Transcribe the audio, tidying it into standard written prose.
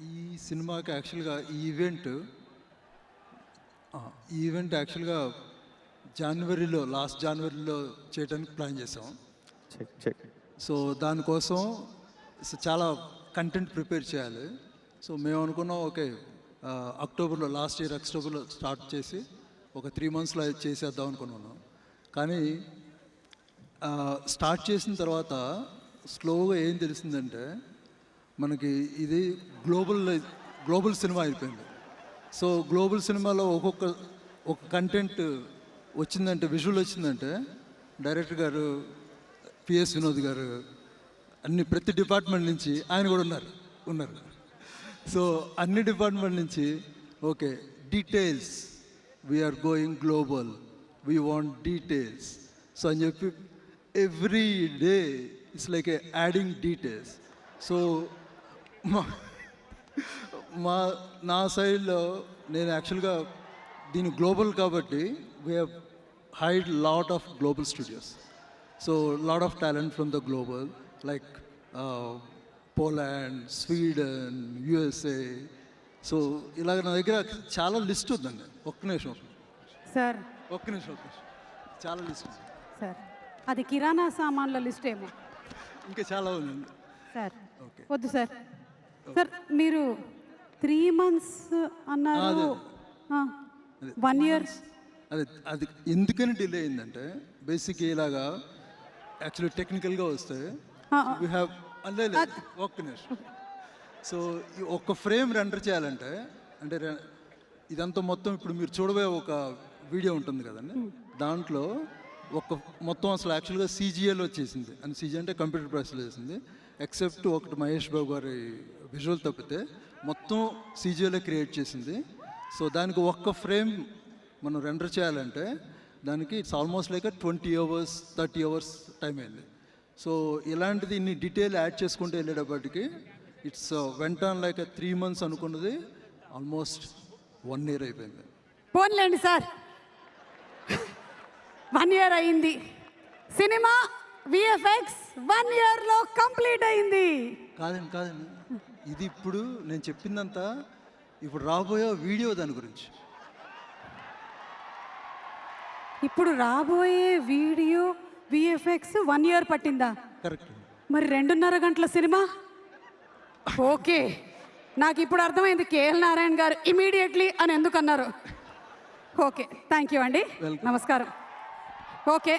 ఈ సినిమాకి యాక్చువల్గా ఈ ఈవెంట్ యాక్చువల్గా లాస్ట్ జనవరిలో చేయడానికి ప్లాన్ చేసాం. సో దానికోసం చాలా కంటెంట్ ప్రిపేర్ చేయాలి. సో మేము అనుకున్నాం ఓకే లాస్ట్ ఇయర్ అక్టోబర్లో స్టార్ట్ చేసి ఒక 3 monthsలో చేసేద్దాం అనుకున్నాను. కానీ స్టార్ట్ చేసిన తర్వాత స్లోగా ఏం తెలిసిందంటే మనకి ఇది గ్లోబల్ సినిమా అయిపోయింది. సో గ్లోబల్ సినిమాలో ఒక కంటెంట్ వచ్చిందంటే, విజువల్ వచ్చిందంటే డైరెక్టర్ గారు పిఎస్ వినోద్ గారు ప్రతి డిపార్ట్మెంట్ నుంచి ఆయన కూడా ఉన్నారు. సో అన్ని డిపార్ట్మెంట్ నుంచి okay details, we're going global, we want details. So అని చెప్పి every day it's like adding details. So నా సైడ్లో నేను యాక్చువల్గా దీని గ్లోబల్ కాబట్టి we have hired lot of global studios. So lot of talent from the global like Poland, Sweden, USA. So ఇలాగ నా దగ్గర చాలా లిస్ట్ ఉందండి. ఒక్క నిమిషం సార్, చాలా లిస్ట్ ఉంది సార్. అది కిరాణా సామాన్ల లిస్ట్ ఏమో, ఇంకా చాలా ఉంది సార్. వద్దు సార్. సార్ మీరు 3 months అన్నారు, 1 year. అది ఎందుకని డిలే అయిందంటే బేసిక్ ఇలాగా యాక్చువల్లీ టెక్నికల్గా వస్తే వీ హ్యావ్ ఒక్క నిమిషం. సో ఈ ఒక్క ఫ్రేమ్ రెండర్ చేయాలంటే అంటే ఇదంతా మొత్తం ఇప్పుడు మీరు చూడబోయే ఒక వీడియో ఉంటుంది కదండి, దాంట్లో మొత్తం అసలు యాక్చువల్గా సీజీఏలో వచ్చేసింది. అని సీజీ అంటే కంప్యూటర్ ప్రాసెస్లో చేసింది. ఎక్సెప్ట్ ఒకటి మహేష్ బాబు గారి విజువల్ తప్పితే మొత్తం సీజీఏలో క్రియేట్ చేసింది. సో దానికి ఒక్క ఫ్రేమ్ మనం రెండర్ చేయాలంటే దానికి it's almost like 20 hours 30 hours time అయింది. సో ఇలాంటిది ఇన్ని డీటెయిల్ యాడ్ చేసుకుంటూ వెళ్ళేటప్పటికి ఇట్స్ వెంట లైక్ 3 months అనుకున్నది ఆల్మోస్ట్ 1 year అయిపోయింది. పోన్లేండి సార్, 1 year అయింది. సినిమా విఎఫ్ఎక్స్ 1 yearలో కంప్లీట్ అయింది. కాదండి ఇది ఇప్పుడు నేను చెప్పిందంతా ఇప్పుడు రాబోయే వీడియో దాని గురించి. ఇప్పుడు రాబోయే వీడియో విఎఫ్ఎక్స్ 1 year పట్టిందా? కరెక్ట్. మరి 2.5 గంటల సినిమా. ఓకే, నాకు ఇప్పుడు అర్థమైంది కేఎల్ నారాయణ గారు ఇమీడియట్లీ అని ఎందుకు అన్నారు. ఓకే, థ్యాంక్ యూ అండి, నమస్కారం. ఓకే.